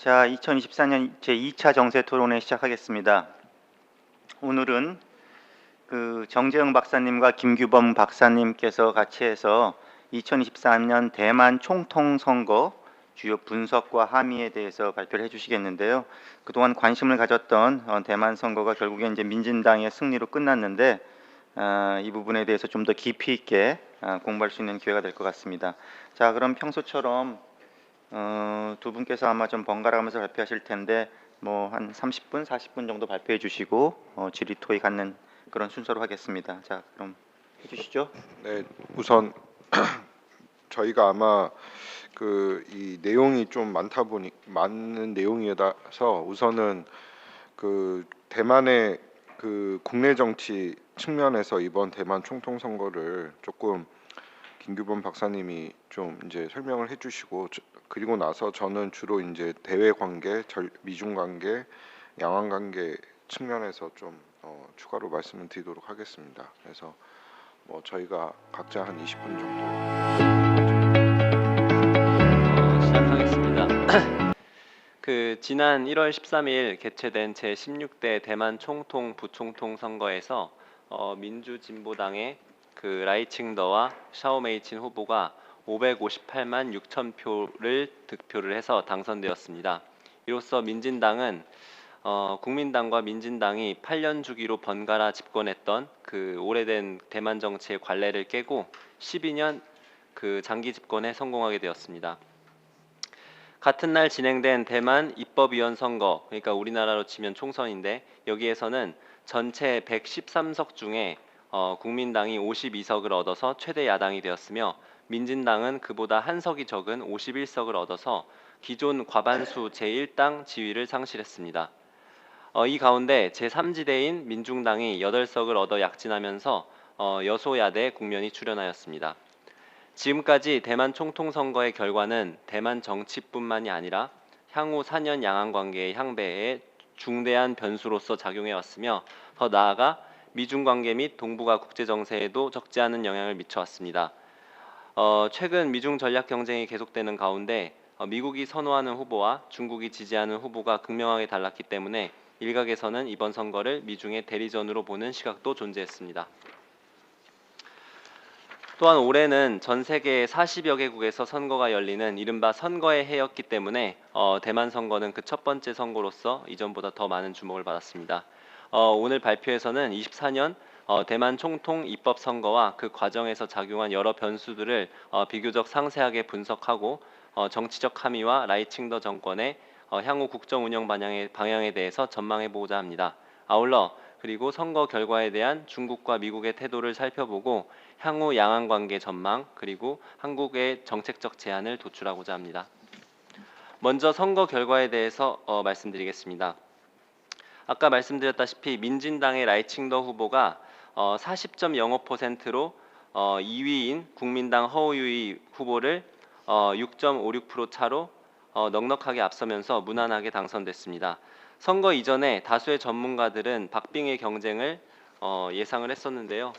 자, 2024년 제2차 정세 토론회 시작하겠습니다. 오늘은 정재영 박사님과 김규범 박사님께서 같이 해서 2023년 대만 총통 선거 주요 분석과 함의에 대해서 발표를 해주시겠는데요. 그동안 관심을 가졌던 대만 선거가 결국엔 이제 민진당의 승리로 끝났는데 이 부분에 대해서 좀 더 깊이 있게 공부할 수 있는 기회가 될 것 같습니다. 자, 그럼 평소처럼 두 분께서 아마 좀 번갈아 가면서 발표하실 텐데 뭐 한 30분, 40분 정도 발표해 주시고 질의 토의 갖는 그런 순서로 하겠습니다. 자, 그럼 해 주시죠. 네, 우선 저희가 아마 이 내용이 좀 많은 내용이라서 우선은 대만의 국내 정치 측면에서 이번 대만 총통 선거를 조금 김규범 박사님이 좀 이제 설명을 해주시고, 그리고 나서 저는 주로 이제 대외 관계, 미중 관계, 양안 관계 측면에서 좀 추가로 말씀을 드리도록 하겠습니다. 그래서 뭐 저희가 각자 한 20분 정도 시작하겠습니다. 지난 1월 13일 개최된 제16대 대만 총통 부총통 선거에서 민주진보당의 라이칭더와 샤오메이친 후보가 558만 6천 표를 득표를 해서 당선되었습니다. 이로써 민진당은 국민당과 민진당이 8년 주기로 번갈아 집권했던 오래된 대만 정치의 관례를 깨고 12년 장기 집권에 성공하게 되었습니다. 같은 날 진행된 대만 입법위원 선거, 그러니까 우리나라로 치면 총선인데, 여기에서는 전체 113석 중에 국민당이 52석을 얻어서 최대 야당이 되었으며, 민진당은 그보다 한 석이 적은 51석을 얻어서 기존 과반수 제1당 지위를 상실했습니다. 이 가운데 제3지대인 민중당이 8석을 얻어 약진하면서 여소야대 국면이 출현하였습니다. 지금까지 대만 총통 선거의 결과는 대만 정치뿐만이 아니라 향후 4년 양안 관계의 향배에 중대한 변수로서 작용해 왔으며, 더 나아가 미중 관계 및 동북아 국제 정세에도 적지 않은 영향을 미쳐 왔습니다. 최근 미중 전략 경쟁이 계속되는 가운데 미국이 선호하는 후보와 중국이 지지하는 후보가 극명하게 달랐기 때문에 일각에서는 이번 선거를 미중의 대리전으로 보는 시각도 존재했습니다. 또한 올해는 전 세계 40여 개국에서 선거가 열리는 이른바 선거의 해였기 때문에 대만 선거는 그 첫 번째 선거로서 이전보다 더 많은 주목을 받았습니다. 오늘 발표에서는 24년 대만 총통 입법 선거와 그 과정에서 작용한 여러 변수들을 비교적 상세하게 분석하고 정치적 함의와 라이칭더 정권의 향후 국정 운영 방향에 대해서 전망해보고자 합니다. 아울러 그리고 선거 결과에 대한 중국과 미국의 태도를 살펴보고 향후 양안 관계 전망, 그리고 한국의 정책적 제안을 도출하고자 합니다. 먼저 선거 결과에 대해서 말씀드리겠습니다. 아까 말씀드렸다시피 민진당의 라이칭더 후보가 40.05%로 2위인 국민당 허우유이 후보를 6.56% 차로 넉넉하게 앞서면서 무난하게 당선됐습니다. 선거 이전에 다수의 전문가들은 박빙의 경쟁을 예상을 했었는데요.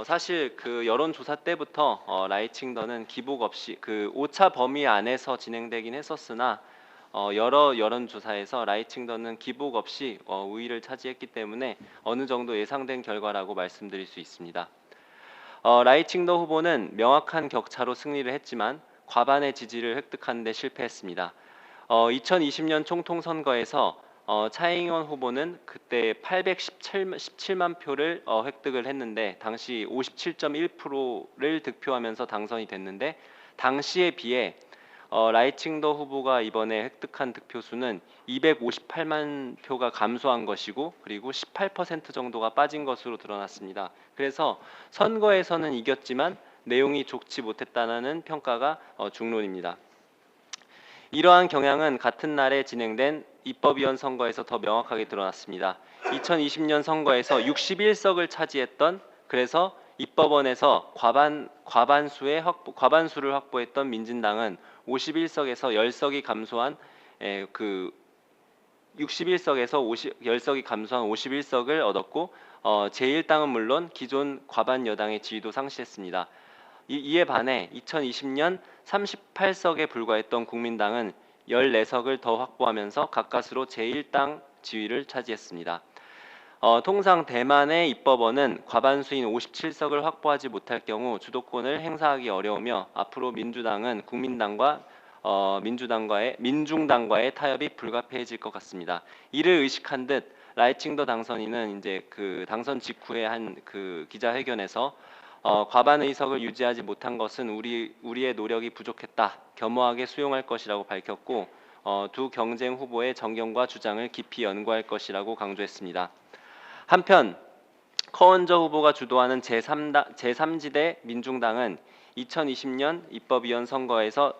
사실 여론조사 때부터 라이칭더는 기복 없이 오차 범위 안에서 진행되긴 했었으나 여러 여론조사에서 라이칭더는 기복 없이 우위를 차지했기 때문에 어느 정도 예상된 결과라고 말씀드릴 수 있습니다. 라이칭더 후보는 명확한 격차로 승리를 했지만 과반의 지지를 획득하는 데 실패했습니다. 2020년 총통 선거에서 차이잉원 후보는 그때 817만 표를 획득을 했는데 당시 57.1%를 득표하면서 당선이 됐는데, 당시에 비해 라이칭더 후보가 이번에 획득한 득표수는 258만 표가 감소한 것이고, 그리고 18% 정도가 빠진 것으로 드러났습니다. 그래서 선거에서는 이겼지만 내용이 좋지 못했다는 평가가 중론입니다. 이러한 경향은 같은 날에 진행된 입법위원 선거에서 더 명확하게 드러났습니다. 2020년 선거에서 61석을 차지했던, 그래서 입법원에서 과반수를 확보했던 민진당은 51석에서 10석이 감소한 61석에서 10석이 감소한 51석을 얻었고, 제1당은 물론 기존 과반 여당의 지위도 상실했습니다. 이에 반해 2020년 38석에 불과했던 국민당은 14석을 더 확보하면서 가까스로 제1당 지위를 차지했습니다. 통상 대만의 입법원은 과반수인 57석을 확보하지 못할 경우 주도권을 행사하기 어려우며 앞으로 민주당은 민중당과의 타협이 불가피해질 것 같습니다. 이를 의식한 듯 라이칭더 당선인은 이제 그 당선 직후에 한 그 기자회견에서 과반 의석을 유지하지 못한 것은 우리의 노력이 부족했다. 겸허하게 수용할 것이라고 밝혔고 두 경쟁 후보의 정견과 주장을 깊이 연구할 것이라고 강조했습니다. 한편 커언저 후보가 주도하는 제3지대 민중당은 2020년 입법위원 선거에서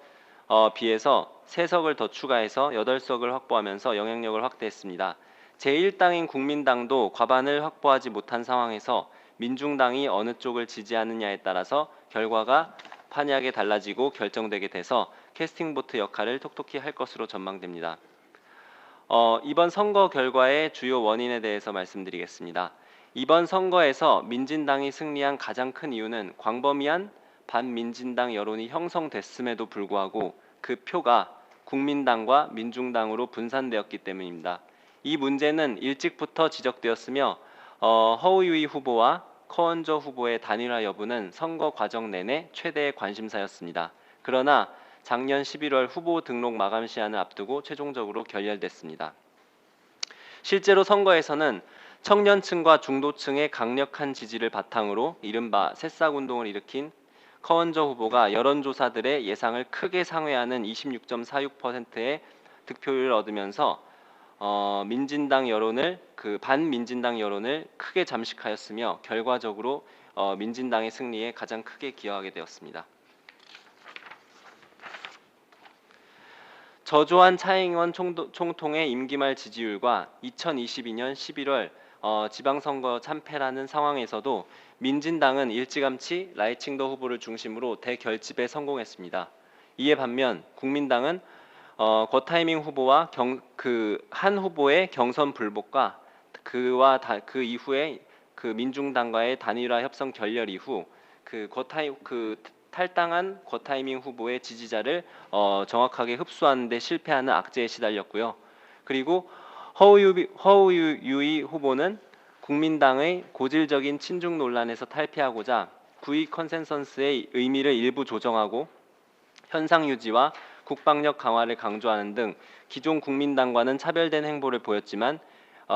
비해서 3석을 더 추가해서 8석을 확보하면서 영향력을 확대했습니다. 제1당인 국민당도 과반을 확보하지 못한 상황에서 민중당이 어느 쪽을 지지하느냐에 따라서 결과가 판이하게 달라지고 결정되게 돼서 캐스팅 보트 역할을 톡톡히 할 것으로 전망됩니다. 이번 선거 결과의 주요 원인에 대해서 말씀드리겠습니다. 이번 선거에서 민진당이 승리한 가장 큰 이유는 광범위한 반민진당 여론이 형성됐음에도 불구하고 그 표가 국민당과 민중당으로 분산되었기 때문입니다. 이 문제는 일찍부터 지적되었으며 허우유이 후보와 커언저 후보의 단일화 여부는 선거 과정 내내 최대의 관심사였습니다. 그러나 작년 11월 후보 등록 마감 시한을 앞두고 최종적으로 결렬됐습니다. 실제로 선거에서는 청년층과 중도층의 강력한 지지를 바탕으로 이른바 새싹운동을 일으킨 커언저 후보가 여론조사들의 예상을 크게 상회하는 26.46%의 득표율을 얻으면서 반민진당 여론을 크게 잠식하였으며 결과적으로 민진당의 승리에 가장 크게 기여하게 되었습니다. 저조한 차잉원 총통의 임기 말 지지율과 2022년 11월 지방선거 참패라는 상황에서도 민진당은 일찌감치 라이칭더 후보를 중심으로 대결집에 성공했습니다. 이에 반면 국민당은 거타이밍 후보와 한 후보의 경선 불복과 그 이후에 그 민중당과의 단일화 협상 결렬 이후 탈당한 거타이밍 후보의 지지자를 정확하게 흡수하는 데 실패하는 악재에 시달렸고요. 그리고 허우유이 후보는 국민당의 고질적인 친중 논란에서 탈피하고자 구의 컨센서스의 의미를 일부 조정하고 현상 유지와 국방력 강화를 강조하는 등 기존 국민당과는 차별된 행보를 보였지만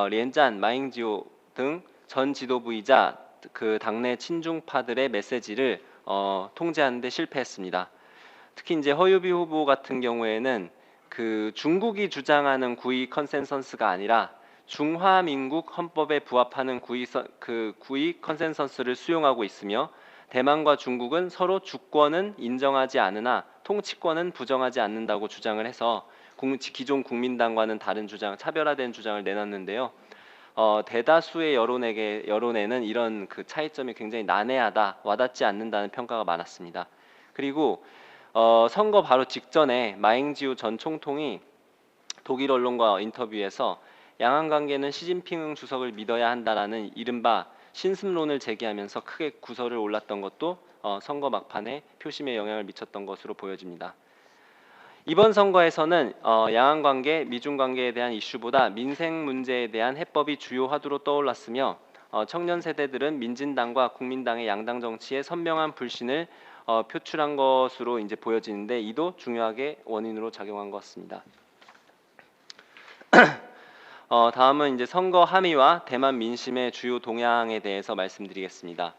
리엔짠, 마잉지오 등 전 지도부이자 그 당내 친중파들의 메시지를 통제하는 데 실패했습니다. 특히 이제 허유비 후보 같은 경우에는 그 중국이 주장하는 구의 컨센서스가 아니라 중화민국 헌법에 부합하는 구의 컨센서스를 수용하고 있으며 대만과 중국은 서로 주권은 인정하지 않으나 통치권은 부정하지 않는다고 주장을 해서 기존 국민당과는 다른 주장, 차별화된 주장을 내놨는데요. 대다수의 여론에는 이런 그 차이점이 굉장히 난해하다, 와닿지 않는다는 평가가 많았습니다. 그리고 선거 바로 직전에 마잉지우 전 총통이 독일 언론과 인터뷰에서 양안 관계는 시진핑 주석을 믿어야 한다라는 이른바 신승론을 제기하면서 크게 구설을 올랐던 것도 선거 막판에 표심에 영향을 미쳤던 것으로 보여집니다. 이번 선거에서는 양안 관계, 미중 관계에 대한 이슈보다 민생 문제에 대한 해법이 주요 화두로 떠올랐으며 청년 세대들은 민진당과 국민당의 양당 정치에 선명한 불신을 표출한 것으로 이제 보여지는데 이도 중요하게 원인으로 작용한 것 같습니다. 다음은 이제 선거 함의와 대만 민심의 주요 동향에 대해서 말씀드리겠습니다.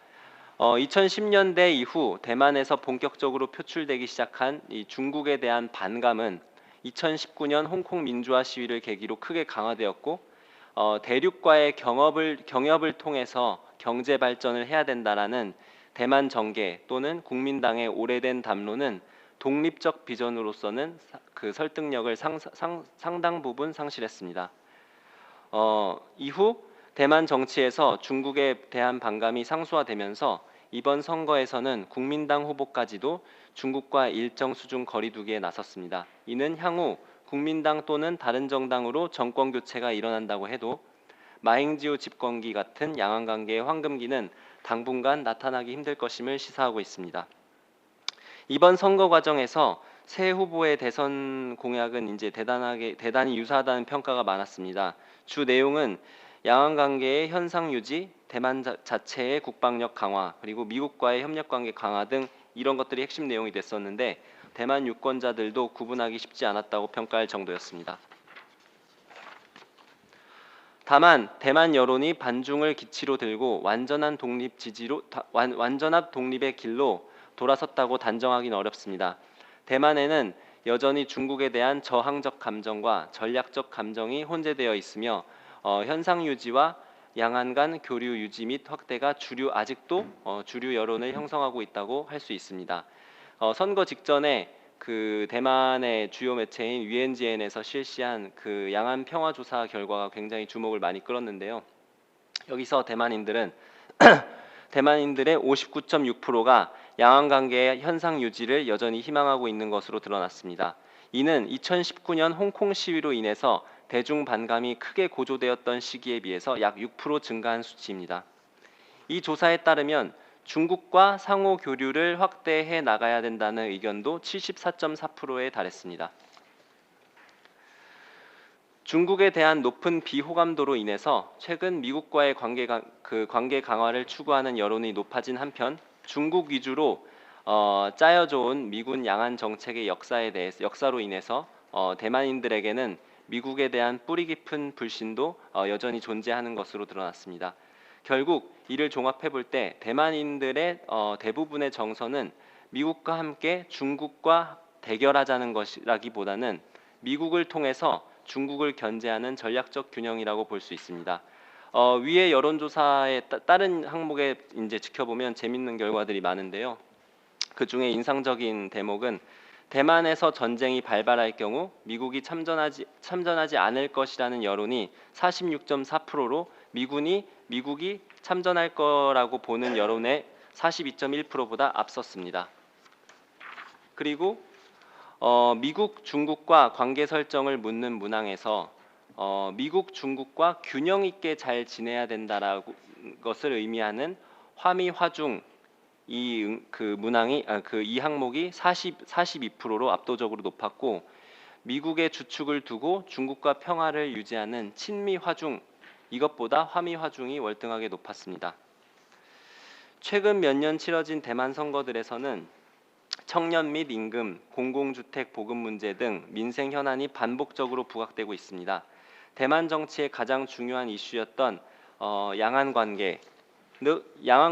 2010년대 이후 대만에서 본격적으로 표출되기 시작한 이 중국에 대한 반감은 2019년 홍콩 민주화 시위를 계기로 크게 강화되었고 대륙과의 경협을 통해서 경제 발전을 해야 된다라는 대만 정계 또는 국민당의 오래된 담론은 독립적 비전으로서는 그 설득력을 상당 부분 상실했습니다. 이후 대만 정치에서 중국에 대한 반감이 상수화되면서 이번 선거에서는 국민당 후보까지도 중국과 일정 수준 거리두기에 나섰습니다. 이는 향후 국민당 또는 다른 정당으로 정권 교체가 일어난다고 해도 마잉지우 집권기 같은 양안 관계의 황금기는 당분간 나타나기 힘들 것임을 시사하고 있습니다. 이번 선거 과정에서 새 후보의 대선 공약은 이제 대단히 유사하다는 평가가 많았습니다. 주 내용은 양안 관계의 현상 유지, 대만 자체의 국방력 강화, 그리고 미국과의 협력 관계 강화 등 이런 것들이 핵심 내용이 됐었는데 대만 유권자들도 구분하기 쉽지 않았다고 평가할 정도였습니다. 다만 대만 여론이 반중을 기치로 들고 완전한 독립의 길로 돌아섰다고 단정하기는 어렵습니다. 대만에는 여전히 중국에 대한 저항적 감정과 전략적 감정이 혼재되어 있으며 현상 유지와 양안 간 교류 유지 및 확대가 아직도 주류 여론을 형성하고 있다고 할 수 있습니다. 선거 직전에 그 대만의 주요 매체인 위엔지엔에서 실시한 그 양안 평화 조사 결과가 굉장히 주목을 많이 끌었는데요. 여기서 대만인들의 59.6%가 양안 관계의 현상 유지를 여전히 희망하고 있는 것으로 드러났습니다. 이는 2019년 홍콩 시위로 인해서 대중 반감이 크게 고조되었던 시기에 비해서 약 6% 증가한 수치입니다. 이 조사에 따르면 중국과 상호 교류를 확대해 나가야 된다는 의견도 74.4%에 달했습니다. 중국에 대한 높은 비호감도로 인해서 최근 미국과의 관계 강화를 추구하는 여론이 높아진 한편 중국 위주로 짜여져 온 미군 양안 정책의 역사로 인해서 대만인들에게는 미국에 대한 뿌리 깊은 불신도 여전히 존재하는 것으로 드러났습니다. 결국 이를 종합해 볼 때 대만인들의 대부분의 정서는 미국과 함께 중국과 대결하자는 것이라기보다는 미국을 통해서 중국을 견제하는 전략적 균형이라고 볼 수 있습니다. 위의 여론조사의 다른 항목에 이제 지켜보면 재밌는 결과들이 많은데요. 그 중에 인상적인 대목은 대만에서 전쟁이 발발할 경우 미국이 참전하지 않을 것이라는 여론이 46.4%로 미국이 참전할 거라고 보는 여론의 42.1%보다 앞섰습니다. 그리고 미국, 중국과 관계 설정을 묻는 문항에서 미국, 중국과 균형 있게 잘 지내야 된다라고 것을 의미하는 화미, 화중 이 항목이 42%로 압도적으로 높았고 미국의 주축을 두고 중국과 평화를 유지하는 친미, 화중 이것보다 화미, 화중이 월등하게 높았습니다. 최근 몇 년 치러진 대만 선거들에서는 청년 및 임금, 공공주택 보급 문제 등 민생 현안이 반복적으로 부각되고 있습니다. 대만 정치의 가장 중요한 이슈였던 양안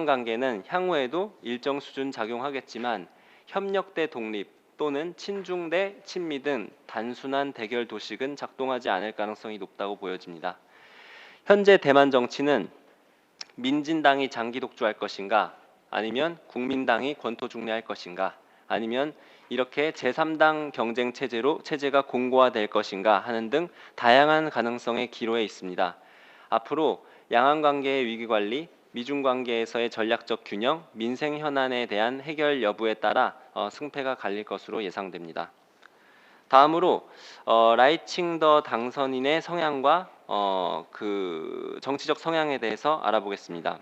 관계는 향후에도 일정 수준 작용하겠지만 협력 대 독립 또는 친중 대 친미 등 단순한 대결 도식은 작동하지 않을 가능성이 높다고 보여집니다. 현재 대만 정치는 민진당이 장기 독주할 것인가 아니면 국민당이 권토 중례할 것인가 아니면 이렇게 제3당 경쟁 체제가 공고화될 것인가 하는 등 다양한 가능성의 기로에 있습니다. 앞으로 양안 관계의 위기 관리, 미중 관계에서의 전략적 균형, 민생 현안에 대한 해결 여부에 따라 승패가 갈릴 것으로 예상됩니다. 다음으로 라이칭더 당선인의 성향과 그 정치적 성향에 대해서 알아보겠습니다.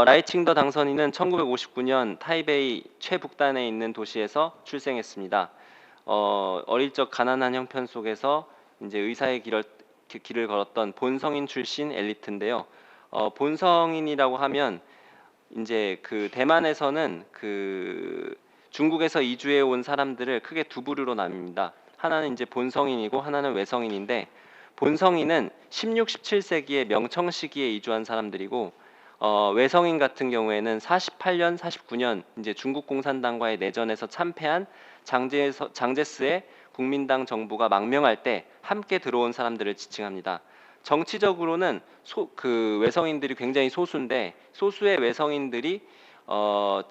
라이칭더 당선인은 1959년 타이베이 최북단에 있는 도시에서 출생했습니다. 어릴 적 가난한 형편 속에서 이제 의사의 길을 걸었던 본성인 출신 엘리트인데요. 본성인이라고 하면 이제 그 대만에서는 그 중국에서 이주해 온 사람들을 크게 두 부류로 나뉩니다. 하나는 이제 본성인이고 하나는 외성인인데 본성인은 16, 17세기에 명청 시기에 이주한 사람들이고 외성인 같은 경우에는 48년, 49년 이제 중국 공산당과의 내전에서 참패한 장제스의 국민당 정부가 망명할 때 함께 들어온 사람들을 지칭합니다. 정치적으로는 그 외성인들이 굉장히 소수인데 소수의 외성인들이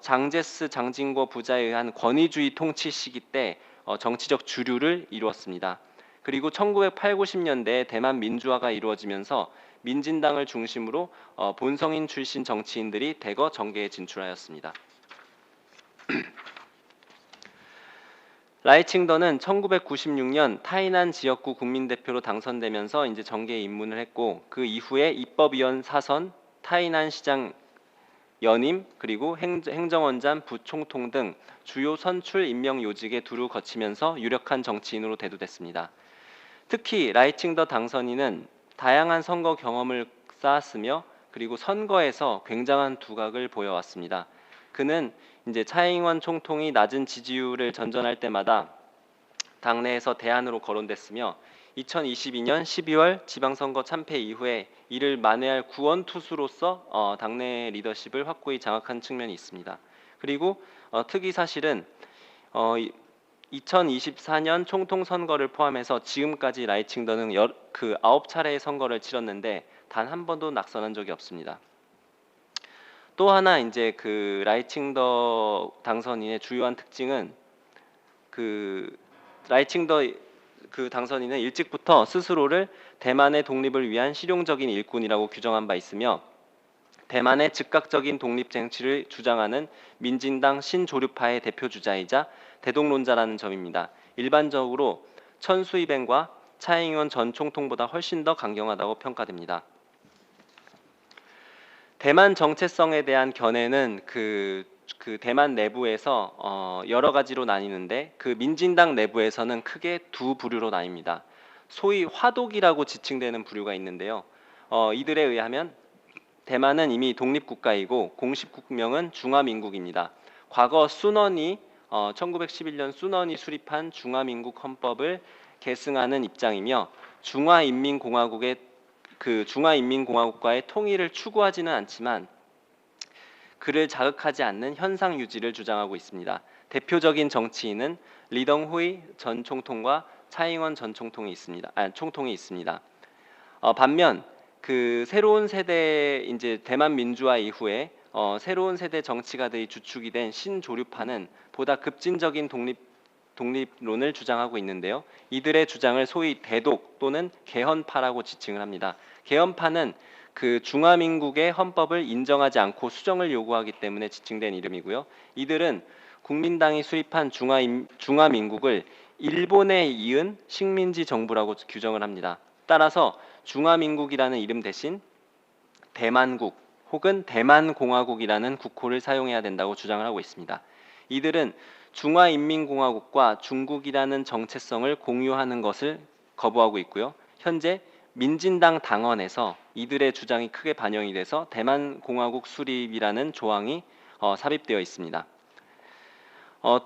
장제스 장진고 부자에 의한 권위주의 통치 시기 때 정치적 주류를 이루었습니다. 그리고 1980, 90년대에 대만 민주화가 이루어지면서 민진당을 중심으로 본성인 출신 정치인들이 대거 정계에 진출하였습니다. 라이칭더는 1996년 타이난 지역구 국민대표로 당선되면서 이제 정계에 입문을 했고 그 이후에 입법위원 사선, 타이난 시장 연임 그리고 행정원장, 부총통 등 주요 선출 임명 요직에 두루 거치면서 유력한 정치인으로 대두됐습니다. 특히 라이칭더 당선인은 다양한 선거 경험을 쌓았으며 그리고 선거에서 굉장한 두각을 보여왔습니다. 그는 이제 차잉원 총통이 낮은 지지율을 전전할 때마다 당내에서 대안으로 거론됐으며 2022년 12월 지방선거 참패 이후에 이를 만회할 구원 투수로서 당내 리더십을 확고히 장악한 측면이 있습니다. 그리고 특이 사실은 2024년 총통 선거를 포함해서 지금까지 라이칭더는 9차례의 선거를 치렀는데 단 한 번도 낙선한 적이 없습니다. 또 하나 이제 그 라이칭더 당선인의 주요한 특징은 라이칭더 당선인은 일찍부터 스스로를 대만의 독립을 위한 실용적인 일꾼이라고 규정한 바 있으며 대만의 즉각적인 독립 쟁취를 주장하는 민진당 신조류파의 대표 주자이자 대독론자라는 점입니다. 일반적으로 천수이뱅과 차잉원 전 총통보다 훨씬 더 강경하다고 평가됩니다. 대만 정체성에 대한 견해는 그 대만 내부에서 여러 가지로 나뉘는데 그 민진당 내부에서는 크게 두 부류로 나뉩니다. 소위 화독이라고 지칭되는 부류가 있는데요. 이들에 의하면 대만은 이미 독립국가이고 공식 국명은 중화민국입니다. 과거 순원이 1911년 순원이 수립한 중화민국 헌법을 계승하는 입장이며 중화인민공화국과의 통일을 추구하지는 않지만 그를 자극하지 않는 현상 유지를 주장하고 있습니다. 대표적인 정치인은 리덩후이 전 총통과 차잉원 전 총통이 있습니다. 반면 그 새로운 세대 이제 대만 민주화 이후에 새로운 세대 정치가들이 주축이 된 신조류파는 보다 급진적인 독립론을 주장하고 있는데요. 이들의 주장을 소위 대독 또는 개헌파라고 지칭을 합니다. 개헌파는 그 중화민국의 헌법을 인정하지 않고 수정을 요구하기 때문에 지칭된 이름이고요. 이들은 국민당이 수립한 중화민국을 일본에 이은 식민지 정부라고 규정을 합니다. 따라서 중화민국이라는 이름 대신 대만국 혹은 대만공화국이라는 국호를 사용해야 된다고 주장을 하고 있습니다. 이들은 중화인민공화국과 중국이라는 정체성을 공유하는 것을 거부하고 있고요. 현재 민진당 당원에서 이들의 주장이 크게 반영이 돼서 대만공화국 수립이라는 조항이 삽입되어 있습니다.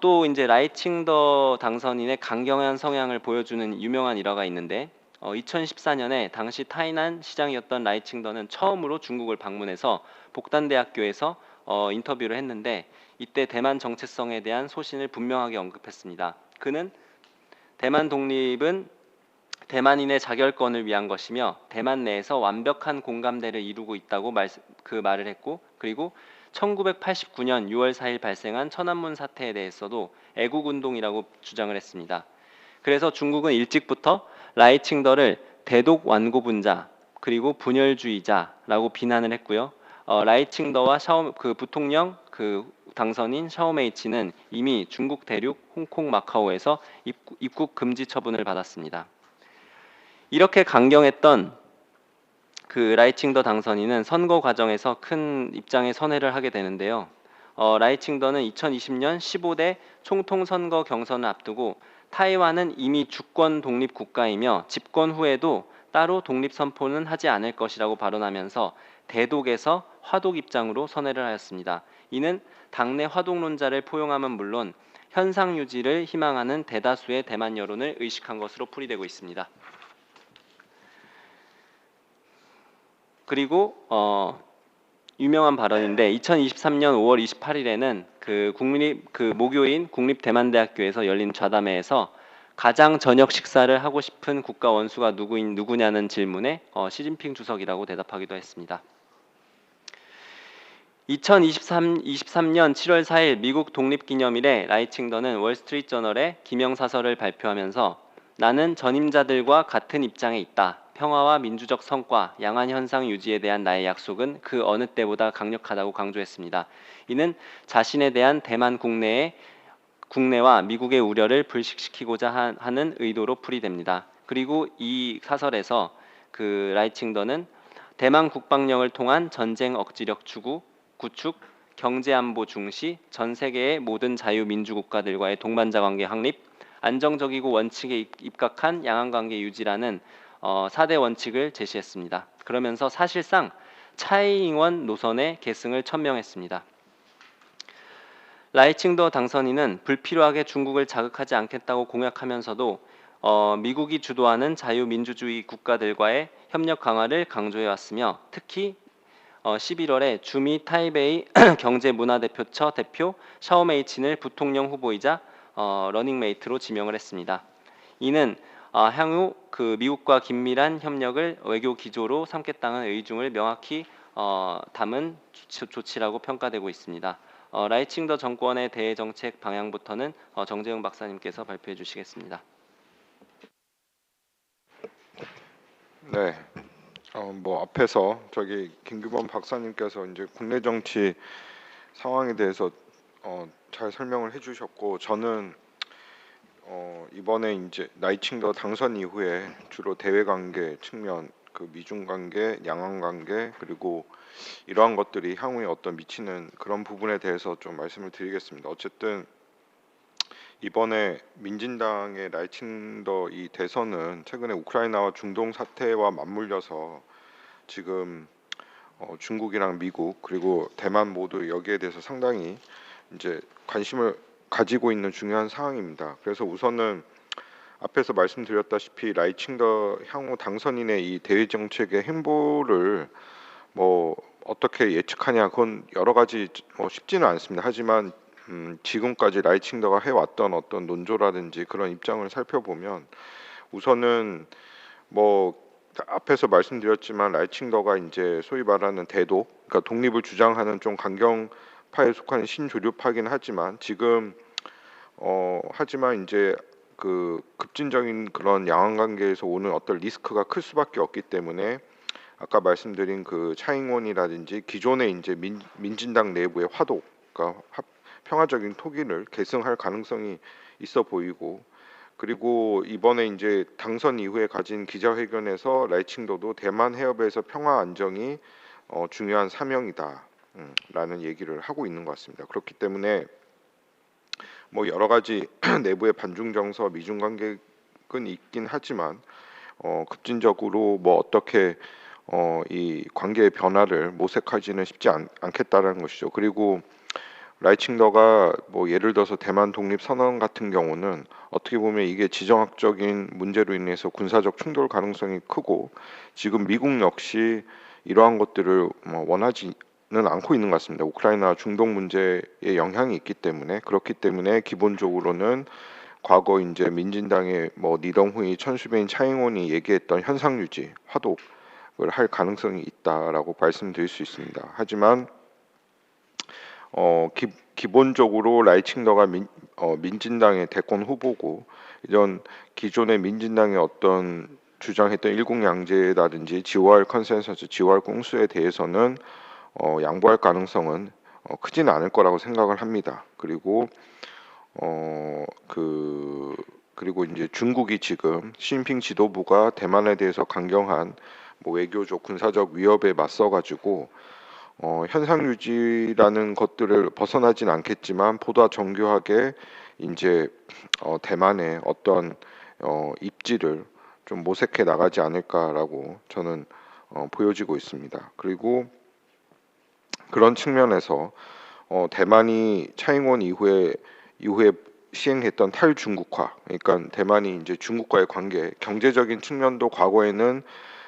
또 이제 라이칭더 당선인의 강경한 성향을 보여주는 유명한 일화가 있는데 2014년에 당시 타이난 시장이었던 라이칭더는 처음으로 중국을 방문해서 복단대학교에서 인터뷰를 했는데 이때 대만 정체성에 대한 소신을 분명하게 언급했습니다. 그는 대만 독립은 대만인의 자결권을 위한 것이며 대만 내에서 완벽한 공감대를 이루고 있다고 말을 했고 그리고 1989년 6월 4일 발생한 천안문 사태에 대해서도 애국운동이라고 주장을 했습니다. 그래서 중국은 일찍부터 라이칭더를 대독 완고분자 그리고 분열주의자라고 비난을 했고요. 라이칭더와 부통령 당선인 샤오메이치는 이미 중국 대륙, 홍콩, 마카오에서 입국 금지 처분을 받았습니다. 이렇게 강경했던 그 라이칭더 당선인은 선거 과정에서 큰 입장의 선회를 하게 되는데요. 라이칭더는 2020년 15대 총통 선거 경선을 앞두고 타이완은 이미 주권 독립 국가이며 집권 후에도 따로 독립 선포는 하지 않을 것이라고 발언하면서 대독에서 화독 입장으로 선회를 하였습니다. 이는 당내 화독론자를 포용함은 물론 현상 유지를 희망하는 대다수의 대만 여론을 의식한 것으로 풀이되고 있습니다. 그리고 유명한 발언인데 2023년 5월 28일에는 모교인 국립대만대학교에서 열린 좌담회에서 가장 저녁 식사를 하고 싶은 국가 원수가 누구냐는 질문에 시진핑 주석이라고 대답하기도 했습니다. 2023년 7월 4일 미국 독립기념일에 라이칭더는 월스트리트저널에 기명사설을 발표하면서 나는 전임자들과 같은 입장에 있다. 평화와 민주적 성과, 양안 현상 유지에 대한 나의 약속은 그 어느 때보다 강력하다고 강조했습니다. 이는 자신에 대한 대만 국내와 미국의 우려를 불식시키고자 하는 의도로 풀이됩니다. 그리고 이 사설에서 라이칭더는 대만 국방력을 통한 전쟁 억지력 추구, 구축, 경제 안보 중시, 전 세계의 모든 자유민주 국가들과의 동반자 관계 확립, 안정적이고 원칙에 입각한 양안 관계 유지라는 4대 원칙을 제시했습니다. 그러면서 사실상 차이잉원 노선의 계승을 천명했습니다. 라이칭더 당선인은 불필요하게 중국을 자극하지 않겠다고 공약하면서도 미국이 주도하는 자유민주주의 국가들과의 협력 강화를 강조해왔으며 특히 11월에 주미 타이베이 경제문화대표처 대표 샤오메이친을 부통령 후보이자 러닝메이트로 지명을 했습니다. 이는 향후 그 미국과 긴밀한 협력을 외교 기조로 삼겠다는 의중을 명확히 담은 조치라고 평가되고 있습니다. 라이칭더 정권의 대외 정책 방향부터는 정재영 박사님께서 발표해 주시겠습니다. 네. 뭐 앞에서 저기 김규범 박사님께서 이제 국내 정치 상황에 대해서 잘 설명을 해주셨고, 저는 이번에 이제 라이칭더 당선 이후에 주로 대외 관계 측면, 그 미중 관계, 양안 관계, 그리고 이러한 것들이 향후에 어떤 미치는 그런 부분에 대해서 좀 말씀을 드리겠습니다. 어쨌든 이번에 민진당의 라이칭더 이 대선은 최근에 우크라이나와 중동 사태와 맞물려서 지금 중국이랑 미국 그리고 대만 모두 여기에 대해서 상당히 이제 관심을 가지고 있는 중요한 상황입니다. 그래서 우선은 앞에서 말씀드렸다시피 라이칭더 향후 당선인의 이 대외 정책의 행보를 뭐 어떻게 예측하냐, 그건 여러 가지 쉽지는 않습니다. 하지만 지금까지 라이칭더가 해왔던 어떤 논조라든지 그런 입장을 살펴보면 우선은 뭐 앞에서 말씀드렸지만 라이칭더가 이제 소위 말하는 대도, 그러니까 독립을 주장하는 좀 강경파에 속하는 신조류파긴 하지만 지금 하지만 이제 그 급진적인 그런 양안 관계에서 오는 어떤 리스크가 클 수밖에 없기 때문에 아까 말씀드린 그 차잉원이라든지 기존의 이제 민진당 내부의 화도, 그러니까 평화적인 토기를 계승할 가능성이 있어 보이고, 그리고 이번에 이제 당선 이후에 가진 기자회견에서 라이칭더도 대만 해협에서 평화 안정이 중요한 사명이다 라는 얘기를 하고 있는 것 같습니다. 그렇기 때문에 뭐 여러 가지 내부의 반중 정서, 미중 관계는 있긴 하지만 급진적으로 뭐 어떻게 이 관계의 변화를 모색하지는 쉽지 않겠다라는 것이죠. 그리고 라이칭더가 뭐 예를 들어서 대만 독립 선언 같은 경우는 어떻게 보면 이게 지정학적인 문제로 인해서 군사적 충돌 가능성이 크고, 지금 미국 역시 이러한 것들을 원하지는 않고 있는 것 같습니다. 우크라이나 중동 문제에 영향이 있기 때문에. 그렇기 때문에 기본적으로는 과거 이제 민진당의 뭐 니덩후이, 천수베인, 차잉원이 얘기했던 현상 유지, 화독을 할 가능성이 있다라고 말씀드릴 수 있습니다. 하지만 기본적으로 라이칭더가 민진당의 대권 후보고, 이런 기존의 민진당의 어떤 주장했던 일국양제라든지 지오알 컨센서스, 지오알 공수에 대해서는 양보할 가능성은 크지는 않을 거라고 생각을 합니다. 그리고 그리고 이제 중국이 지금 시진핑 지도부가 대만에 대해서 강경한 뭐 외교적, 군사적 위협에 맞서가지고 현상 유지라는 것들을 벗어나진 않겠지만 보다 정교하게 이제 대만의 어떤 입지를 좀 모색해 나가지 않을까라고 저는 보여지고 있습니다. 그리고 그런 측면에서 대만이 차잉원 이후에 시행했던 탈중국화, 그러니까 대만이 이제 중국과의 관계, 경제적인 측면도 과거에는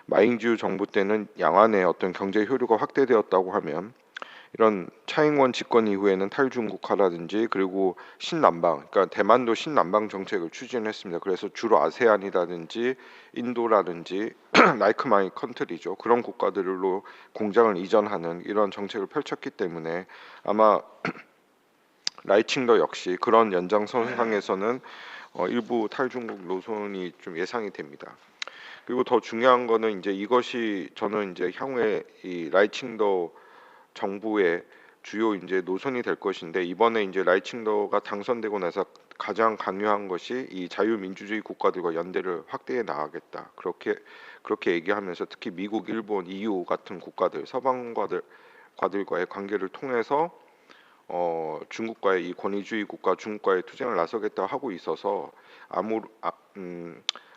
마잉주 정부 때는 양안의 어떤 경제 효류가 확대되었다고 하면, 이런 차잉원 집권 이후에는 탈중국화라든지 그리고 신남방, 그러니까 대만도 신남방 정책을 추진했습니다. 그래서 주로 아세안이라든지 인도라든지 라이크 마이 컨트리죠, 그런 국가들로 공장을 이전하는 이런 정책을 펼쳤기 때문에 아마 라이칭더 역시 그런 연장선상에서는 일부 탈중국 노선이 좀 예상이 됩니다. 그리고 더 중요한 거는 이제 이것이 저는 이제 향후에 이 라이칭더 정부의 주요 이제 노선이 될 것인데, 이번에 이제 라이칭더가 당선되고 나서 가장 강요한 것이 이 자유민주주의 국가들과 연대를 확대해 나가겠다. 그렇게 얘기하면서 특히 미국, 일본, EU 같은 국가들, 서방과들 과들과의 관계를 통해서 중국과의 이 권위주의 국가 중국과의 투쟁을 나서겠다 하고 있어서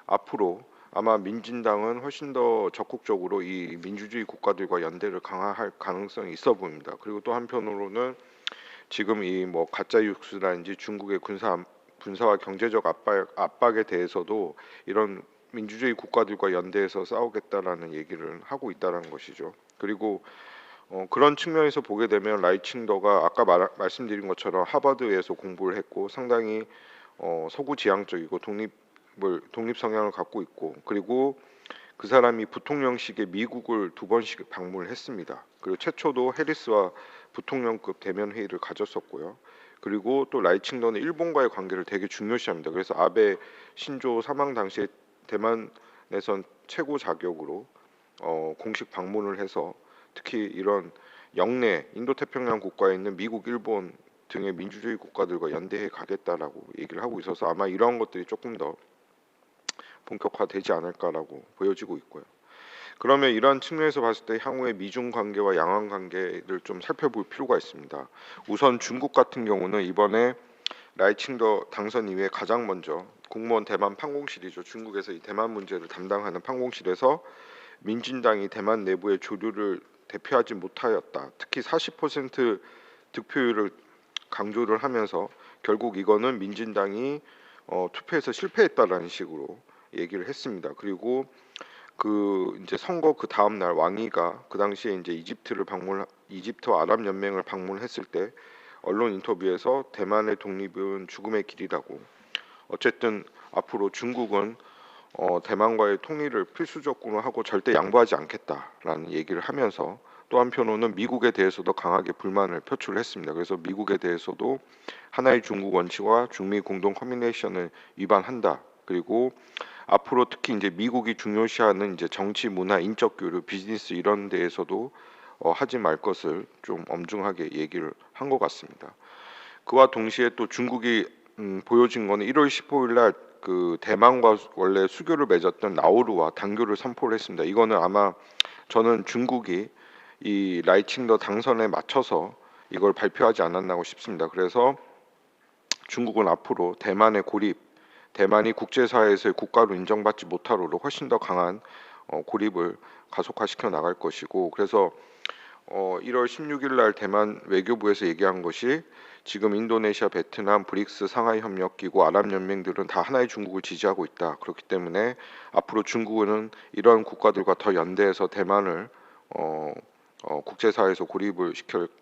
앞으로 아마 민진당은 훨씬 더 적극적으로 이 민주주의 국가들과 연대를 강화할 가능성이 있어 보입니다. 그리고 또 한편으로는 지금 이 뭐 가짜 뉴스라든지 중국의 군사와 경제적 압박에 대해서도 이런 민주주의 국가들과 연대해서 싸우겠다라는 얘기를 하고 있다는 것이죠. 그리고 그런 측면에서 보게 되면 라이칭더가 아까 말씀드린 것처럼 하버드에서 공부를 했고 상당히 서구 지향적이고 독립 성향을 갖고 있고, 그리고 그 사람이 부통령직에 미국을 2번씩 방문을 했습니다. 그리고 최초도 해리스와 부통령급 대면 회의를 가졌었고요. 그리고 또 라이칭더는 일본과의 관계를 되게 중요시합니다. 그래서 아베 신조 사망 당시에 대만에선 최고 자격으로 공식 방문을 해서 특히 이런 영내 인도태평양 국가에 있는 미국, 일본 등의 민주주의 국가들과 연대해 가겠다라고 얘기를 하고 있어서 아마 이러한 것들이 조금 더 본격화되지 않을까라고 보여지고 있고요. 그러면 이러한 측면에서 봤을 때 향후의 미중 관계와 양안 관계를 좀 살펴볼 필요가 있습니다. 우선 중국 같은 경우는 이번에 라이칭더 당선 이후에 가장 먼저 공무원 대만 판공실이죠. 중국에서 이 대만 문제를 담당하는 판공실에서 민진당이 대만 내부의 조류를 대표하지 못하였다. 특히 40% 득표율을 강조를 하면서 결국 이거는 민진당이 투표에서 실패했다라는 식으로 얘기를 했습니다. 그리고 그 이제 선거 그 다음 날 왕이가 그 당시에 이제 이집트와 아랍 연맹을 방문했을 때 언론 인터뷰에서 대만의 독립은 죽음의 길이라고, 어쨌든 앞으로 중국은 대만과의 통일을 필수 조건으로 하고 절대 양보하지 않겠다라는 얘기를 하면서 또 한편으로는 미국에 대해서도 강하게 불만을 표출했습니다. 그래서 미국에 대해서도 하나의 중국 원칙과 중미 공동 커뮤니케이션을 위반한다. 그리고 앞으로 특히 이제 미국이 중요시하는 이제 정치, 문화, 인적 교류, 비즈니스 이런 데에서도 하지 말 것을 좀 엄중하게 얘기를 한 것 같습니다. 그와 동시에 또 중국이 보여진 거는 1월 15일 날 그 대만과 원래 수교를 맺었던 나우루와 단교를 선포를 했습니다. 이거는 아마 저는 중국이 이 라이칭더 당선에 맞춰서 이걸 발표하지 않았나 싶습니다. 그래서 중국은 앞으로 대만의 고립, 대만이 국제사회에서의 국가로 인정받지 못하도록 훨씬 더 강한 고립을 가속화시켜 나갈 것이고, 그래서 1월 16일 날 대만 외교부에서 얘기한 것이 지금 인도네시아, 베트남, 브릭스, 상하이 협력기구, 아랍 연맹들은 다 하나의 중국을 지지하고 있다. 그렇기 때문에 앞으로 중국은 이런 국가들과 더 연대해서 대만을 국제사회에서 고립을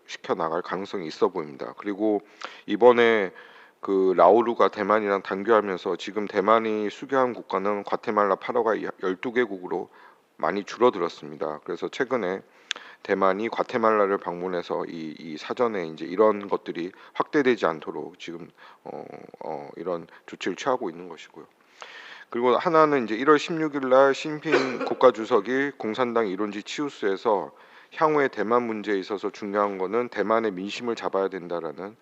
시켜 나갈 가능성이 있어 보입니다. 그리고 이번에 그 라오루가 대만이랑 단교하면서 지금 대만이 수교한 국가는 과테말라, 파라과이 12개국으로 많이 줄어들었습니다. 그래서 최근에 대만이 과테말라를 방문해서 이 사전에 이제 이런 것들이 확대되지 않도록 지금 이런 조치를 취하고 있는 것이고요. 그리고 하나는 이제 1월 16일 날 시진핑 국가주석이 공산당 이론지 치우스에서 향후의 대만 문제에 있어서 중요한 거는 대만의 민심을 잡아야 된다라는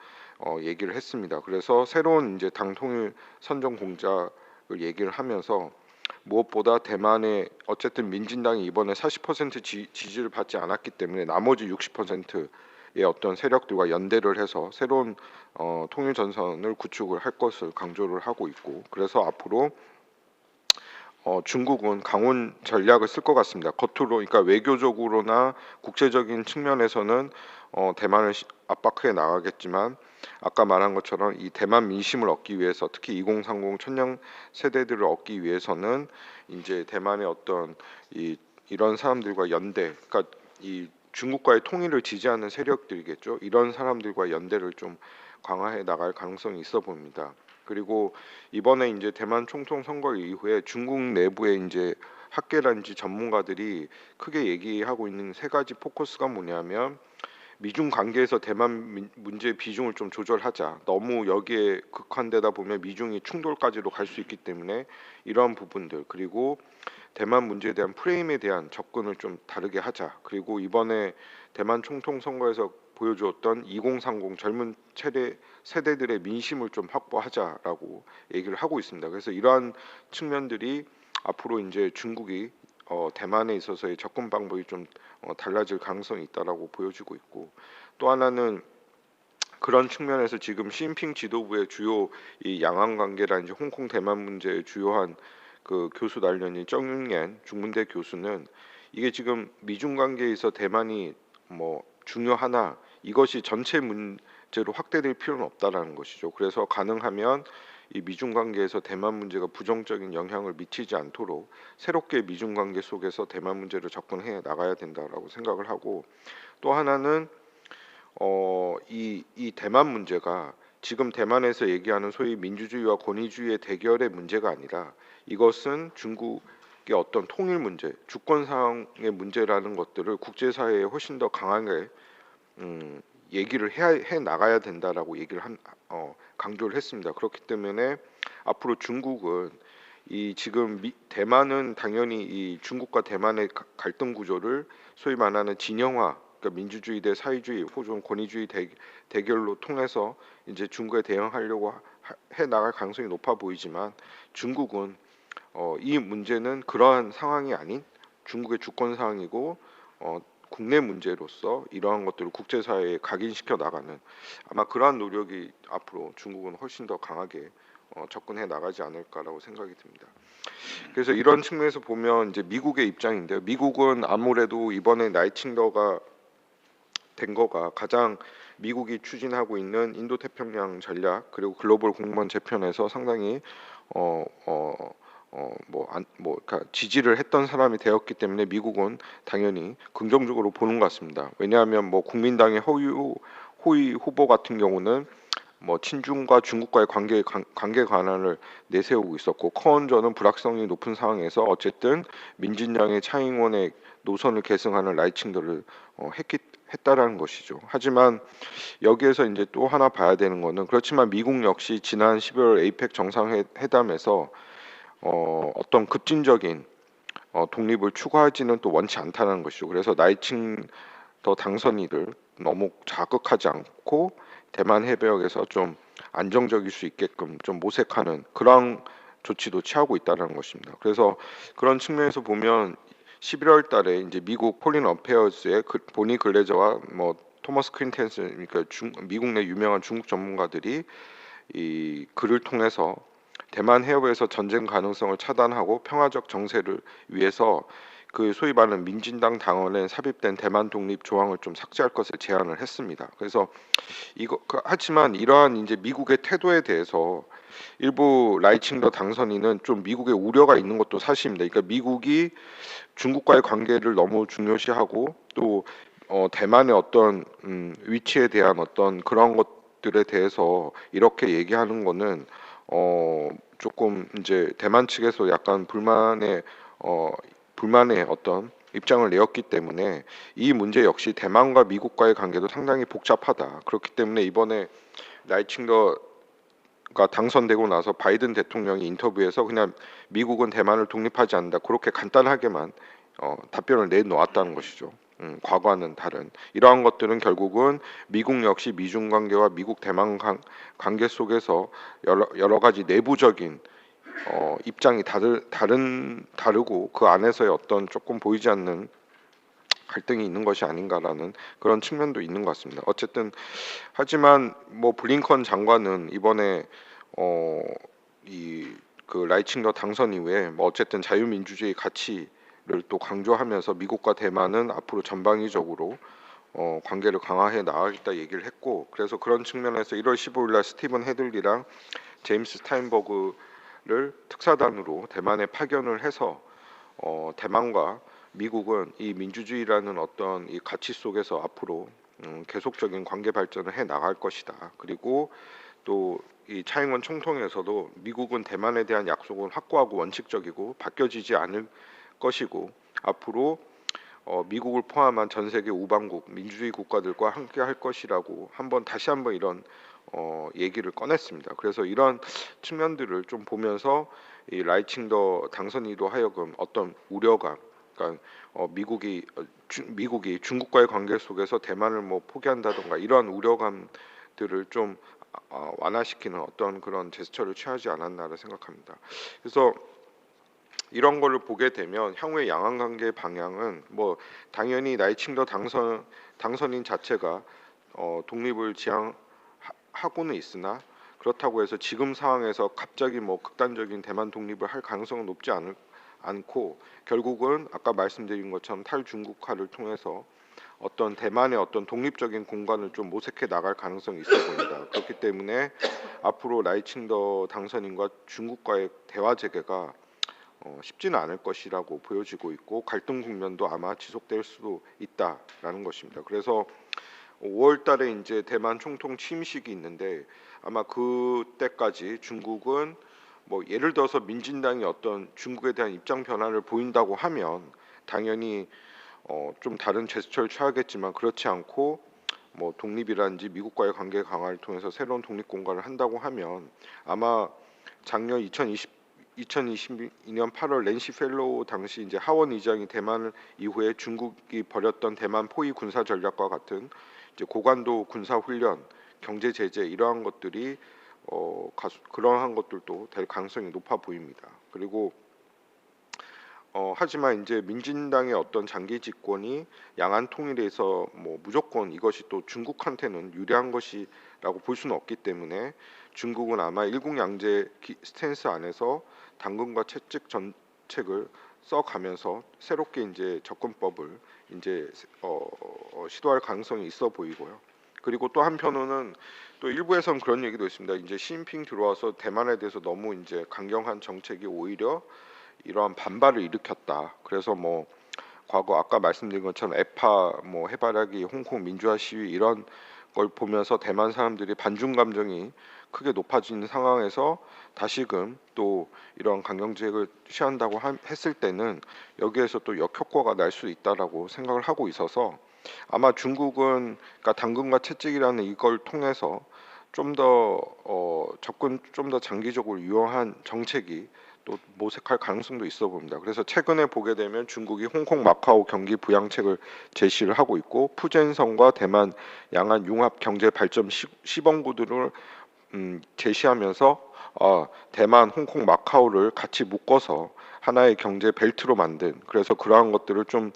얘기를 했습니다. 그래서 새로운 이제 당 통일 선정 공작을 얘기를 하면서 무엇보다 대만의 어쨌든 민진당이 이번에 40% 지지를 받지 않았기 때문에 나머지 60%의 어떤 세력들과 연대를 해서 새로운 통일 전선을 구축을 할 것을 강조를 하고 있고, 그래서 앞으로 중국은 강원 전략을 쓸 것 같습니다. 겉으로, 그러니까 외교적으로나 국제적인 측면에서는 대만을 압박해 나가겠지만 아까 말한 것처럼 이 대만 민심을 얻기 위해서 특히 2030 천년 세대들을 얻기 위해서는 이제 대만의 어떤 이런 사람들과 연대, 그러니까 이 중국과의 통일을 지지하는 세력들이겠죠. 이런 사람들과 연대를 좀 강화해 나갈 가능성이 있어 봅니다. 그리고 이번에 이제 대만 총통 선거 이후에 중국 내부에 이제 학계라든지 전문가들이 크게 얘기하고 있는 세 가지 포커스가 뭐냐면 미중 관계에서 대만 문제 비중을 좀 조절하자. 너무 여기에 극한되다 보면 미중이 충돌까지도 갈 수 있기 때문에 이러한 부분들, 그리고 대만 문제에 대한 프레임에 대한 접근을 좀 다르게 하자. 그리고 이번에 대만 총통 선거에서 보여주었던 2030 젊은 세대들의 민심을 좀 확보하자라고 얘기를 하고 있습니다. 그래서 이러한 측면들이 앞으로 이제 중국이 대만에 있어서의 접근 방법이 좀 달라질 가능성이 있다라고 보여지고 있고, 또 하나는 그런 측면에서 지금 시진핑 지도부의 주요 이 양안 관계라든지 홍콩 대만 문제의 주요한 그 교수 단련인 정윤옌 중문대 교수는 이게 지금 미중 관계에서 대만이 뭐 중요하나 이것이 전체 문제로 확대될 필요는 없다라는 것이죠. 그래서 가능하면 이 미중 관계에서 대만 문제가 부정적인 영향을 미치지 않도록 새롭게 미중 관계 속에서 대만 문제를 접근해 나가야 된다라고 생각을 하고, 또 하나는 이 대만 문제가 지금 대만에서 얘기하는 소위 민주주의와 권위주의의 대결의 문제가 아니라 이것은 중국의 어떤 통일 문제, 주권 상황의 문제라는 것들을 국제사회에 훨씬 더 강하게 얘기를 해 나가야 된다라고 강조를 했습니다. 그렇기 때문에 앞으로 중국은 이 지금 대만은 당연히 이 중국과 대만의 갈등 구조를 소위 말하는 진영화, 그러니까 민주주의 대 사회주의 혹은 권위주의 대결로 통해서 이제 중국에 대응하려고 해 나갈 가능성이 높아 보이지만, 중국은 이 문제는 그러한 상황이 아닌 중국의 주권 상황이고 국내 문제로서 이러한 것들을 국제사회에 각인시켜 나가는, 아마 그러한 노력이 앞으로 중국은 훨씬 더 강하게 접근해 나가지 않을까라고 생각이 듭니다. 그래서 이런 측면에서 보면 이제 미국의 입장인데요. 미국은 아무래도 이번에 나이칭더가 된 거가 가장 미국이 추진하고 있는 인도 태평양 전략 그리고 글로벌 공무원 재편에서 상당히 그러니까 지지를 했던 사람이 되었기 때문에 미국은 당연히 긍정적으로 보는 것 같습니다. 왜냐하면 뭐 국민당의 호위 후보 같은 경우는 뭐 친중과 중국과의 관계 관한을 내세우고 있었고, 커언저는 불확성이 높은 상황에서 어쨌든 민진당의 차잉원의 노선을 계승하는 라이칭더를 했다라는 것이죠. 하지만 여기에서 이제 또 하나 봐야 되는 거는, 그렇지만 미국 역시 지난 12월 에이펙 정상회담에서 어떤 급진적인 독립을 추구하지는 또 원치 않다는 것이죠. 그래서 나이칭더 당선인을 너무 자극하지 않고 대만 해변에서 좀 안정적일 수 있게끔 좀 모색하는 그런 조치도 취하고 있다는 것입니다. 그래서 그런 측면에서 보면 11월 달에 이제 미국 포린 어페어스의 보니 글래저와 뭐 토머스 퀸텐스, 그러니까 미국 내 유명한 중국 전문가들이 이 글을 통해서 대만 해협에서 전쟁 가능성을 차단하고 평화적 정세를 위해서 그 소위 말하는 민진당 당원에 삽입된 대만 독립 조항을 좀 삭제할 것을 제안을 했습니다. 그래서 하지만 이러한 이제 미국의 태도에 대해서 일부 라이칭더 당선인은 좀 미국의 우려가 있는 것도 사실입니다. 그러니까 미국이 중국과의 관계를 너무 중요시하고 또 대만의 어떤 위치에 대한 어떤 그런 것들에 대해서 이렇게 얘기하는 거는 조금 이제 대만 측에서 약간 불만의 어떤 입장을 내었기 때문에 이 문제 역시 대만과 미국과의 관계도 상당히 복잡하다. 그렇기 때문에 이번에 라이칭더가 당선되고 나서 바이든 대통령이 인터뷰에서 그냥 미국은 대만을 독립하지 않는다, 그렇게 간단하게만 답변을 내놓았다는 것이죠. 과거와는 다른 이러한 것들은 결국은 미국 역시 미중 관계와 미국 대만 관계 속에서 여러 가지 내부적인 입장이 다르고 그 안에서의 어떤 조금 보이지 않는 갈등이 있는 것이 아닌가라는 그런 측면도 있는 것 같습니다. 어쨌든 하지만 뭐 블링컨 장관은 이번에 이 그 라이칭더 당선 이후에 뭐 어쨌든 자유민주주의 가치를 또 강조하면서 미국과 대만은 앞으로 전방위적으로 관계를 강화해 나가겠다 얘기를 했고, 그래서 그런 측면에서 1월 15일날 스티븐 헤들리랑 제임스 스타인버그를 특사단으로 대만에 파견을 해서 대만과 미국은 이 민주주의라는 어떤 이 가치 속에서 앞으로 계속적인 관계 발전을 해 나갈 것이다. 그리고 또 이 차잉원 총통에서도 미국은 대만에 대한 약속은 확고하고 원칙적이고 바뀌어지지 않을 것이고, 앞으로 미국을 포함한 전 세계 우방국 민주주의 국가들과 함께 할 것이라고 다시 한번 이런 얘기를 꺼냈습니다. 그래서 이런 측면들을 좀 보면서 이 라이칭더 당선인도 하여금 어떤 우려가, 그러니까 미국이 중국과의 관계 속에서 대만을 뭐 포기한다던가 이러한 우려감들을 좀 완화시키는 어떤 그런 제스처를 취하지 않았나를 생각합니다. 그래서 이런 거를 보게 되면 향후의 양안 관계 방향은 뭐 당연히 나이칭더 당선인 자체가 독립을 지향하고는 있으나 그렇다고 해서 지금 상황에서 갑자기 뭐 극단적인 대만 독립을 할 가능성은 높지 않고 결국은 아까 말씀드린 것처럼 탈중국화를 통해서 어떤 대만의 어떤 독립적인 공간을 좀 모색해 나갈 가능성이 있어 보인다. 그렇기 때문에 앞으로 라이칭더 당선인과 중국과의 대화 재개가 쉽지는 않을 것이라고 보여지고 있고 갈등 국면도 아마 지속될 수도 있다라는 것입니다. 그래서 5월 달에 이제 대만 총통 취임식이 있는데 아마 그때까지 중국은 뭐 예를 들어서 민진당이 어떤 중국에 대한 입장 변화를 보인다고 하면 당연히 좀 다른 제스처를 취하겠지만 그렇지 않고 뭐 독립이라든지 미국과의 관계 강화를 통해서 새로운 독립 공간을 한다고 하면 아마 작년 2022년 8월 낸시 펠로우 당시 이제 하원 의장이 대만 이후에 중국이 벌였던 대만 포위 군사 전략과 같은 이제 고관도 군사 훈련, 경제 제재 이러한 것들이 그러한 것들도 될 가능성이 높아 보입니다. 그리고 하지만 이제 민진당의 어떤 장기 집권이 양안 통일에서 뭐 무조건 이것이 또 중국한테는 유리한 것이라고 볼 수는 없기 때문에 중국은 아마 일국양제 스탠스 안에서 당근과 채찍 정책을 써가면서 새롭게 이제 접근법을 이제 시도할 가능성이 있어 보이고요. 그리고 또 한편으로는 또 일부에서는 그런 얘기도 있습니다. 이제 시진핑 들어와서 대만에 대해서 너무 이제 강경한 정책이 오히려 이러한 반발을 일으켰다. 그래서 뭐 과거 아까 말씀드린 것처럼 에파 뭐 해바라기 홍콩 민주화 시위 이런 걸 보면서 대만 사람들이 반중 감정이 크게 높아지는 상황에서 다시금 또 이런 강경책을 취한다고 했을 때는 여기에서 또 역효과가 날 수 있다라고 생각을 하고 있어서 아마 중국은 그러니까 당근과 채찍이라는 이걸 통해서 좀 더 접근 좀 더 장기적으로 유효한 정책이 또 모색할 가능성도 있어 봅니다. 그래서 최근에 보게 되면 중국이 홍콩 마카오 경기 부양책을 제시를 하고 있고 푸젠성과 대만 양안 융합 경제 발전 시범구들을 제시하면서 대만, 홍콩, 마카오를 같이 묶어서 하나의 경제 벨트로 만든 그래서 그러한 것들을 좀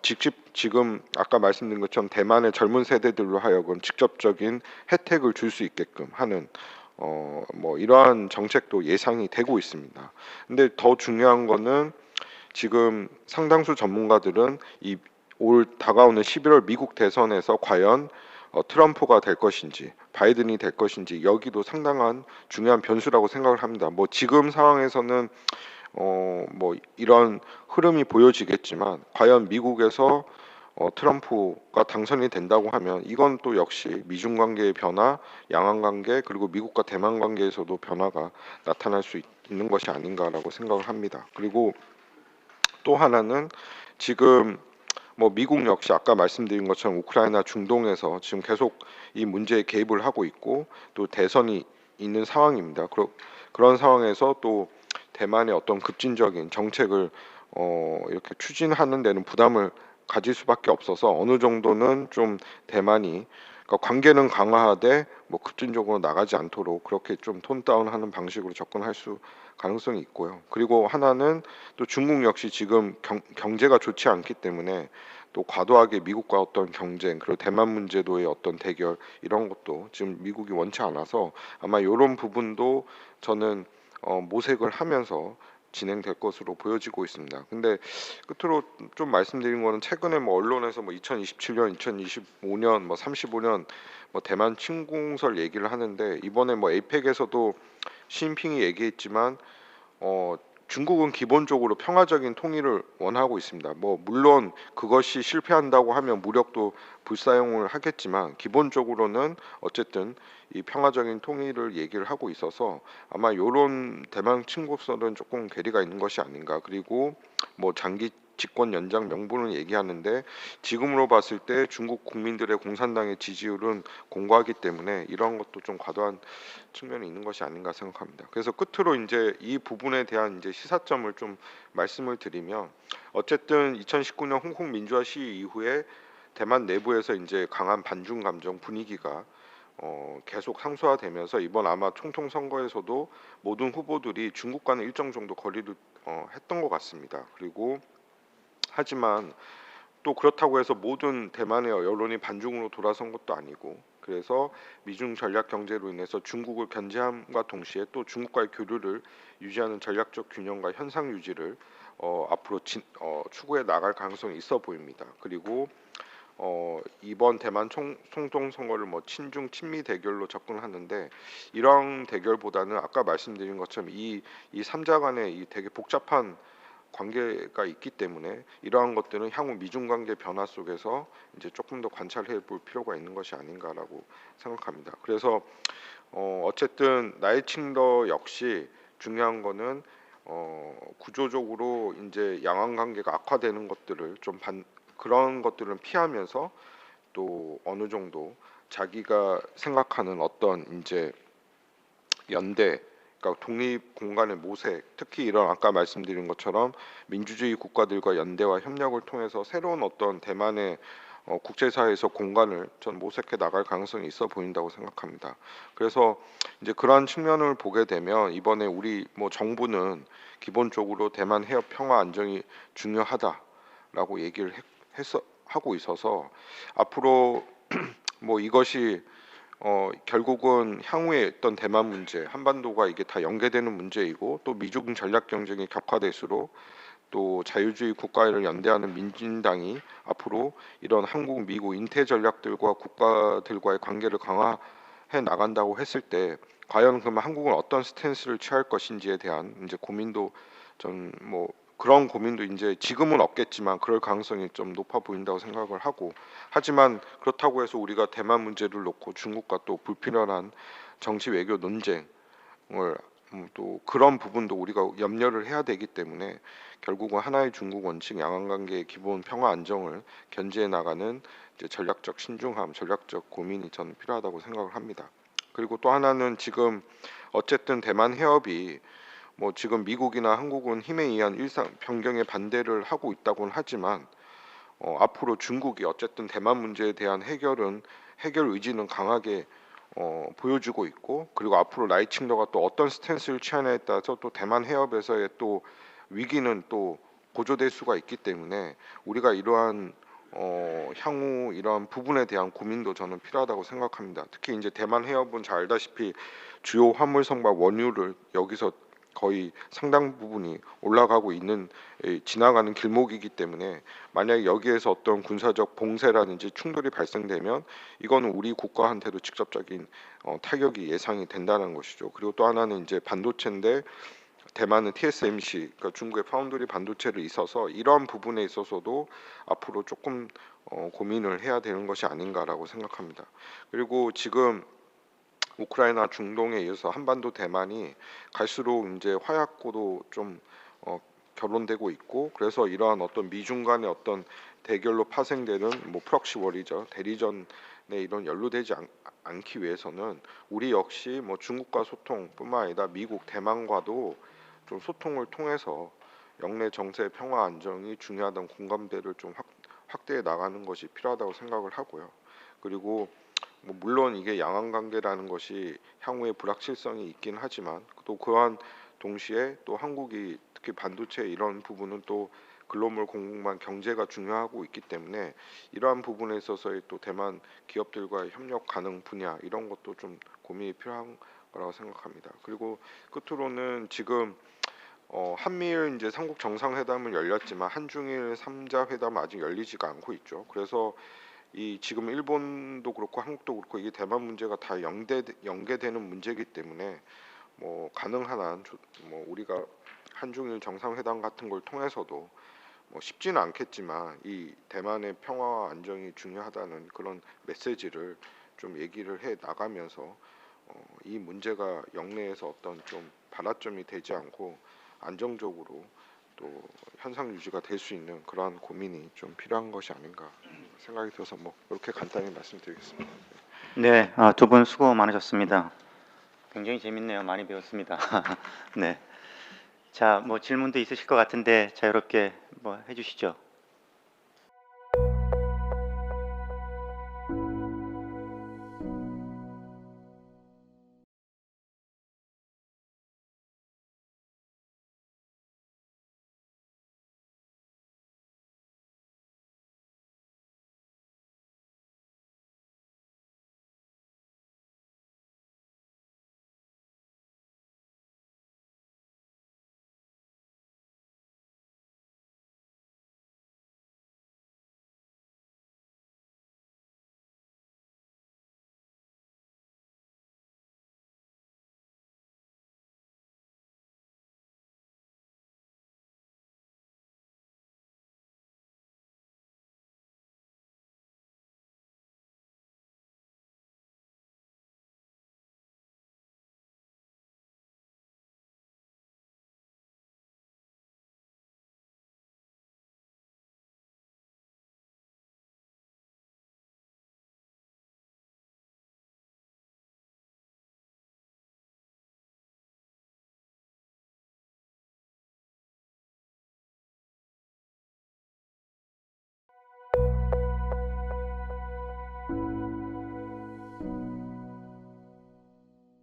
직접 지금 아까 말씀드린 것처럼 대만의 젊은 세대들로 하여금 직접적인 혜택을 줄 수 있게끔 하는 뭐 이러한 정책도 예상이 되고 있습니다. 근데 더 중요한 거는 지금 상당수 전문가들은 이 올 다가오는 11월 미국 대선에서 과연 트럼프가 될 것인지 바이든이 될 것인지 여기도 상당한 중요한 변수라고 생각을 합니다. 뭐 지금 상황에서는 뭐 이런 흐름이 보여지겠지만 과연 미국에서 트럼프가 당선이 된다고 하면 이건 또 역시 미중 관계의 변화, 양안 관계 그리고 미국과 대만 관계에서도 변화가 나타날 수 있는 것이 아닌가라고 생각을 합니다. 그리고 또 하나는 지금 뭐 미국 역시 아까 말씀드린 것처럼 우크라이나 중동에서 지금 계속 이 문제에 개입을 하고 있고 또 대선이 있는 상황입니다. 그런 상황에서 또 대만의 어떤 급진적인 정책을 이렇게 추진하는 데는 부담을 가질 수밖에 없어서 어느 정도는 좀 대만이 그러니까 관계는 강화하되 뭐 급진적으로 나가지 않도록 그렇게 좀 톤 다운하는 방식으로 접근할 수 가능성이 있고요. 그리고 하나는 또 중국 역시 지금 경제가 좋지 않기 때문에 또 과도하게 미국과 어떤 경쟁 그리고 대만 문제도의 어떤 대결 이런 것도 지금 미국이 원치 않아서 아마 이런 부분도 저는 모색을 하면서 진행될 것으로 보여지고 있습니다. 근데 끝으로 좀 말씀드린 거는 최근에 뭐 언론에서 뭐 2027년, 2025년, 뭐 35년 뭐 대만 침공설 얘기를 하는데 이번에 뭐 에이펙에서도 시진핑이 얘기했지만 중국은 기본적으로 평화적인 통일을 원하고 있습니다. 뭐 물론 그것이 실패한다고 하면 무력도 불사용을 하겠지만 기본적으로는 어쨌든 이 평화적인 통일을 얘기를 하고 있어서 아마 요런 대만 침공설은 조금 괴리가 있는 것이 아닌가. 그리고 뭐 장기 집권 연장 명분을 얘기하는데 지금으로 봤을 때 중국 국민들의 공산당의 지지율은 공고하기 때문에 이런 것도 좀 과도한 측면이 있는 것이 아닌가 생각합니다. 그래서 끝으로 이제 이 부분에 대한 이제 시사점을 좀 말씀을 드리면 어쨌든 2019년 홍콩 민주화 시위 이후에 대만 내부에서 이제 강한 반중 감정 분위기가 계속 상수화되면서 이번 아마 총통 선거에서도 모든 후보들이 중국과는 일정 정도 거리를 했던 것 같습니다. 그리고 하지만 또 그렇다고 해서 모든 대만의 여론이 반중으로 돌아선 것도 아니고, 그래서 미중 전략 경제로 인해서 중국을 견제함과 동시에 또 중국과의 교류를 유지하는 전략적 균형과 현상 유지를 앞으로 추구해 나갈 가능성이 있어 보입니다. 그리고 이번 대만 총통 선거를 뭐 친중 친미 대결로 접근하는데, 이런 대결보다는 아까 말씀드린 것처럼 이 3자 간의 이 되게 복잡한 관계가 있기 때문에 이러한 것들은 향후 미중 관계 변화 속에서 이제 조금 더 관찰해 볼 필요가 있는 것이 아닌가라고 생각합니다. 그래서 어쨌든 나이칭더 역시 중요한 거는 구조적으로 이제 양안 관계가 악화되는 것들을 그런 것들은 피하면서 또 어느 정도 자기가 생각하는 어떤 이제 연대, 그러니까 독립 공간의 모색, 특히 이런 아까 말씀드린 것처럼 민주주의 국가들과 연대와 협력을 통해서 새로운 어떤 대만의 국제사회에서 공간을 전 모색해 나갈 가능성이 있어 보인다고 생각합니다. 그래서 이제 그러한 측면을 보게 되면 이번에 우리 뭐 정부는 기본적으로 대만 해협 평화 안정이 중요하다라고 얘기를 하고 있어서 앞으로 뭐 이것이 결국은 향후에 어떤 대만 문제, 한반도가 이게 다 연계되는 문제이고, 또 미중 전략 경쟁이 격화될수록 또 자유주의 국가를 연대하는 민진당이 앞으로 이런 한국, 미국 인태 전략들과 국가들과의 관계를 강화해 나간다고 했을 때, 과연 그러면 한국은 어떤 스탠스를 취할 것인지에 대한 이제 고민도 전 뭐 그런 고민도 이제 지금은 없겠지만 그럴 가능성이 좀 높아 보인다고 생각을 하고, 하지만 그렇다고 해서 우리가 대만 문제를 놓고 중국과 또 불필요한 정치 외교 논쟁을 또 그런 부분도 우리가 염려를 해야 되기 때문에 결국은 하나의 중국 원칙, 양안 관계의 기본 평화 안정을 견지해 나가는 이제 전략적 신중함, 전략적 고민이 저는 필요하다고 생각을 합니다. 그리고 또 하나는 지금 어쨌든 대만 해협이 뭐 지금 미국이나 한국은 힘에 의한 일상 변경에 반대를 하고 있다고는 하지만 앞으로 중국이 어쨌든 대만 문제에 대한 해결 의지는 강하게 보여주고 있고, 그리고 앞으로 라이칭더가 또 어떤 스탠스를 취하냐에 따라서 또 대만 해협에서의 또 위기는 또 고조될 수가 있기 때문에 우리가 이러한 향후 이러한 부분에 대한 고민도 저는 필요하다고 생각합니다. 특히 이제 대만 해협은 잘 알다시피 주요 화물선과 원유를 여기서 거의 상당 부분이 올라가고 있는 지나가는 길목이기 때문에, 만약에 여기에서 어떤 군사적 봉쇄라든지 충돌이 발생되면 이거는 우리 국가한테도 직접적인 타격이 예상이 된다는 것이죠. 그리고 또 하나는 이제 반도체인데 대만은 TSMC, 그러니까 중국의 파운드리 반도체를 있어서 이러한 부분에 있어서도 앞으로 조금 고민을 해야 되는 것이 아닌가라고 생각합니다. 그리고 지금 우크라이나 중동에 이어서 한반도 대만이 갈수록 이제 화약고도 좀 결론되고 있고, 그래서 이러한 어떤 미중 간의 어떤 대결로 파생되는 뭐 프록시 월이죠, 대리전에 이런 연루되지 않기 위해서는 우리 역시 뭐 중국과 소통뿐만 아니라 미국, 대만과도 좀 소통을 통해서 영내 정세 평화 안정이 중요하다는 공감대를 좀 확대해 나가는 것이 필요하다고 생각을 하고요. 그리고 뭐 물론 이게 양안 관계라는 것이 향후에 불확실성이 있긴 하지만 또 그러한 동시에 또 한국이 특히 반도체 이런 부분은 또 글로벌 공급망 경제가 중요하고 있기 때문에 이러한 부분에 있어서의 또 대만 기업들과의 협력 가능 분야 이런 것도 좀 고민이 필요한 거라고 생각합니다. 그리고 끝으로는 지금 한미일 이제 삼국 정상회담은 열렸지만 한중일 3자 회담 아직 열리지가 않고 있죠. 그래서 이 지금 일본도 그렇고 한국도 그렇고 이게 대만 문제가 다 연계되는 문제이기 때문에 뭐 가능한 한 뭐 우리가 한중일 정상회담 같은 걸 통해서도 뭐 쉽지는 않겠지만 이 대만의 평화와 안정이 중요하다는 그런 메시지를 좀 얘기를 해 나가면서 이 문제가 영내에서 어떤 좀 발화점이 되지 않고 안정적으로 또 현상 유지가 될 수 있는 그러한 고민이 좀 필요한 것이 아닌가 생각이 들어서 뭐 이렇게 간단히 말씀드리겠습니다. 네, 두 분 수고 많으셨습니다. 굉장히 재밌네요. 많이 배웠습니다. 네. 자, 뭐 질문도 있으실 것 같은데 자유롭게 뭐 해주시죠.